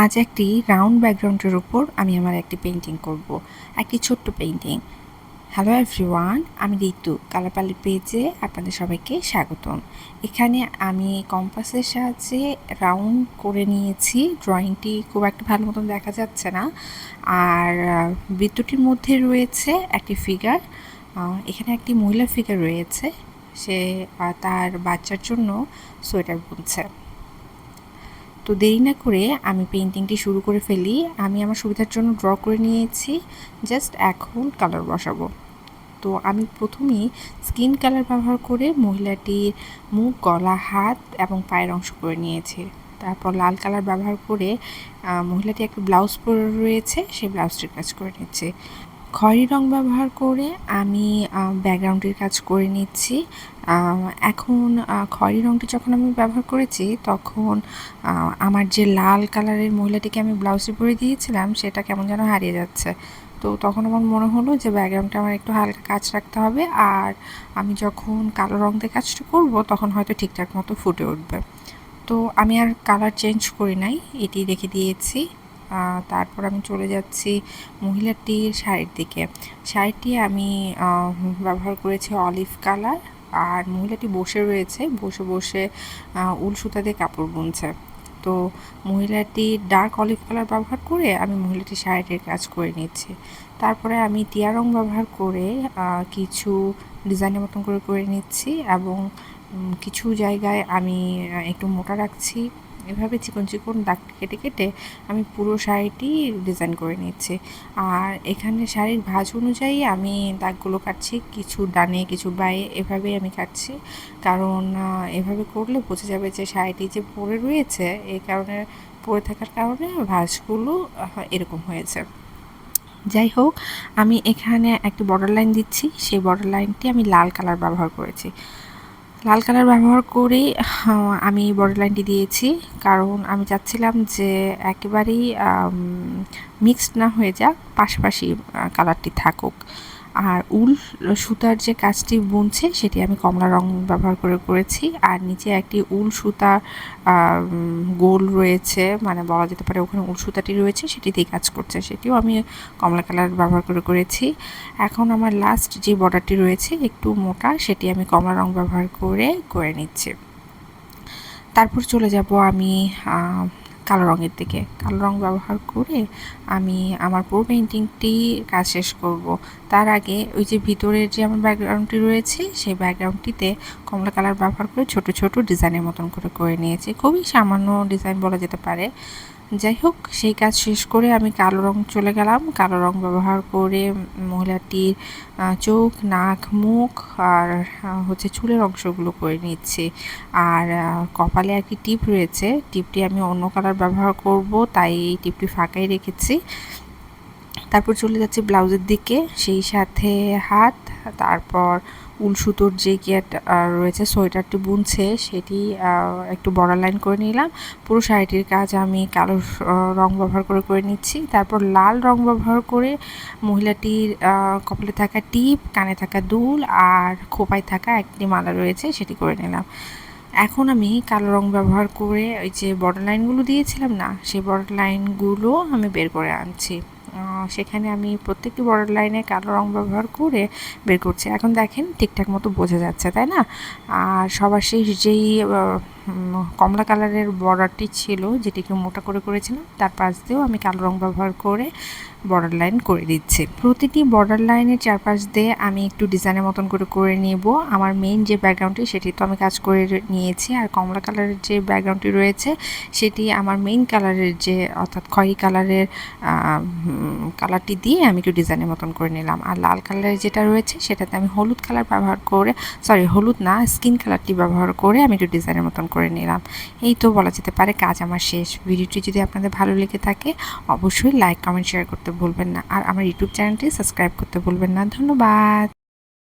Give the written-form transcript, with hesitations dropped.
আজ একটি রাউন্ড ব্যাকগ্রাউন্ডের উপর আমি আমার একটি পেইন্টিং করব, একটি ছোট্ট পেইন্টিং। হ্যালো এভরিওয়ান, আমি ঋতু কালার প্যালেট পেজে আপনাদের সবাইকে স্বাগতম। এখানে আমি কম্পাসের সাহায্যে রাউন্ড করে নিয়েছি। ড্রয়িংটি খুব একটা ভালো মতন দেখা যাচ্ছে না। আর বৃত্তটির মধ্যে রয়েছে একটি ফিগার। এখানে একটি মহিলার ফিগার রয়েছে, সে তার বাচ্চার জন্য সোয়েটার বুনছে। তো দেরি না করে আমি পেইন্টিংটি শুরু করে ফেলি। আমি আমার সুবিধার জন্য ড্র করে নিয়েছি, জাস্ট এখন কালার বসাবো। তো আমি প্রথমেই স্কিন কালার ব্যবহার করে মহিলাটির মুখ, গলা, হাত এবং পায়ের অংশ করে নিয়েছি। তারপর লাল কালার ব্যবহার করে মহিলাটি একটা ব্লাউজ পরে রয়েছে, সেই ব্লাউজটির কাজ করে নিচ্ছে। খয়েরি রং ব্যবহার করে আমি ব্যাকগ্রাউন্ডের কাজ করে নিচ্ছি। এখন খয়েরি রংটি যখন আমি ব্যবহার করেছি তখন আমার যে লাল কালারের মহিলাটিকে আমি ব্লাউজে পরে দিয়েছিলাম সেটা কেমন যেন হারিয়ে যাচ্ছে। তো তখন আমার মনে হলো যে ব্যাকগ্রাউন্ডটা আমার একটু হালকা কাজ রাখতে হবে, আর আমি যখন কালো রং দিয়ে কাজটা করব তখন হয়তো ঠিকঠাক মতো ফুটে উঠবে। তো আমি আর কালার চেঞ্জ করি নাই, এটি রেখে দিয়েছি। তারপর আমি চলে যাচ্ছি মহিলাটির শাড়ির দিকে। শাড়িটি আমি ব্যবহার করেছি অলিভ কালার, আর মহিলাটি বসে রয়েছে, বসে বসে উল সুতা দিয়ে কাপড় বুনছে। তো মহিলাটি ডার্ক অলিভ কালার ব্যবহার করে আমি মহিলাটির শাড়িটির কাজ করে নিচ্ছি। তারপরে আমি টিয়া রং ব্যবহার করে কিছু ডিজাইনের মতন করে নিচ্ছি, এবং কিছু জায়গায় আমি একটু মোটা রাখছি। এভাবে চিকন চিকন দাগ কেটে কেটে আমি পুরো শাড়িটি ডিজাইন করে নিচ্ছি। আর এখানে শাড়ির ভাঁজ অনুযায়ী আমি দাগগুলো কাটছি, কিছু ডানে কিছু বাঁয়ে, এভাবেই আমি কাটছি। কারণ এভাবে করলে বোঝা যাবে যে শাড়িটি যে পরে রয়েছে, এই কারণে পরে থাকার কারণে ভাঁজগুলো এরকম হয়েছে। যাই হোক, আমি এখানে একটি বর্ডার লাইন দিচ্ছি, সেই বর্ডার লাইনটি আমি লাল কালার ব্যবহার করেছি। লাল কালার ব্যবহার করে আমি বর্ডার লাইনটি দিয়েছি, কারণ আমি চাচ্ছিলাম যে একেবারেই মিক্সড না হয়ে যাক, পাশাপাশি কালারটি থাকুক। আর উল সুতার যে কাজটি বুনছে সেটি আমি কমলা রং ব্যবহার করেছি। আর নিচে একটি উল সুতা গোল রয়েছে, মানে বলা যেতে পারে ওখানে উল সুতাটি রয়েছে, সেটি দিয়ে কাজ করছে, সেটিও আমি কমলা কালার ব্যবহার করেছি। এখন আমার লাস্ট যে বর্ডারটি রয়েছে একটু মোটা, সেটি আমি কমলা রং ব্যবহার করে নিচ্ছি। তারপর চলে যাব আমি কালো রঙের দিকে। কালো রং ব্যবহার করে আমি আমার পুরো পেইন্টিংটি কাজ শেষ করব। তার আগে ওই যে ভিতরের যে আমার ব্যাকগ্রাউন্ডটি রয়েছে সেই ব্যাকগ্রাউন্ডটিতে কমলা কালার ব্যবহার করে ছোট ছোট ডিজাইনের মতন করে নিয়েছি। খুবই সামান্য ডিজাইন বলা যেতে পারে। যাই হোক, সেই কাজ শেষ করে আমি কালো রং চলে গেলাম। কালো রং ব্যবহার করে মহিলাটির চোখ, নাক, মুখ আর হচ্ছে চুলের অংশগুলো করে নিচ্ছি। আর কপালে একটি টিপ রয়েছে, টিপটি আমি অন্য কালার ব্যবহার করব, তাই এই টিপটি ফাঁকাই রেখেছি। তারপর চলে যাচ্ছে ব্লাউজের দিকে, সেই সাথে হাত, তারপর উল সুতোর যে গেট রয়েছে সোয়েটারটি বুনছে সেটি একটু বর্ডার লাইন করে নিলাম। পুরো শাড়িটির কাজ আমি কালো রং ব্যবহার করে নিচ্ছি। তারপর লাল রং ব্যবহার করে মহিলাটির কপালে থাকা টিপ, কানে থাকা দুল আর খোপায় থাকা একটি মালা রয়েছে সেটি করে নিলাম। এখন আমি কালো রং ব্যবহার করে ওই যে বর্ডার লাইনগুলো দিয়েছিলাম না, সেই বর্ডার লাইনগুলো আমি বের করে আনছি। সেখানে আমি প্রত্যেকটি বর্ডার লাইনে কালো রং ব্যবহার করে বের করছি। এখন দেখেন ঠিকঠাক মতো বোঝা যাচ্ছে, তাই না? আর সবার শেষ যেই কমলা কালারের বর্ডারটি ছিল, যেটি একটু মোটা করেছিলাম, তার পাশ দিয়েও আমি কালো রং ব্যবহার করে বর্ডার লাইন করে দিচ্ছি। প্রতিটি বর্ডার লাইনের চারপাশ দিয়ে আমি একটু ডিজাইনের মতন করে নেব। আমার মেইন যে ব্যাকগ্রাউন্ডটি সেটি তো আমি কাজ করে নিয়েছি, আর কমলা কালারের যে ব্যাকগ্রাউন্ডটি রয়েছে সেটি আমার মেইন কালারের যে অর্থাৎ খয়েরি কালারের কালারটি দিয়ে আমি একটু ডিজাইনের মতন করে নিলাম। আর লাল কালারের যেটা রয়েছে সেটাতে আমি হলুদ কালার ব্যবহার করে, হলুদ না, স্কিন কালারটি ব্যবহার করে আমি একটু ডিজাইনের মতন করে নিলাম। এই তো বলা যেতে পারে কাজ আমার শেষ। ভিডিওটি যদি আপনাদের ভালো লেগে থাকে অবশ্যই লাইক, কমেন্ট, শেয়ার করতে ভুলবেন না, আর আমার ইউটিউব চ্যানেলটি সাবস্ক্রাইব করতে ভুলবেন না। ধন্যবাদ।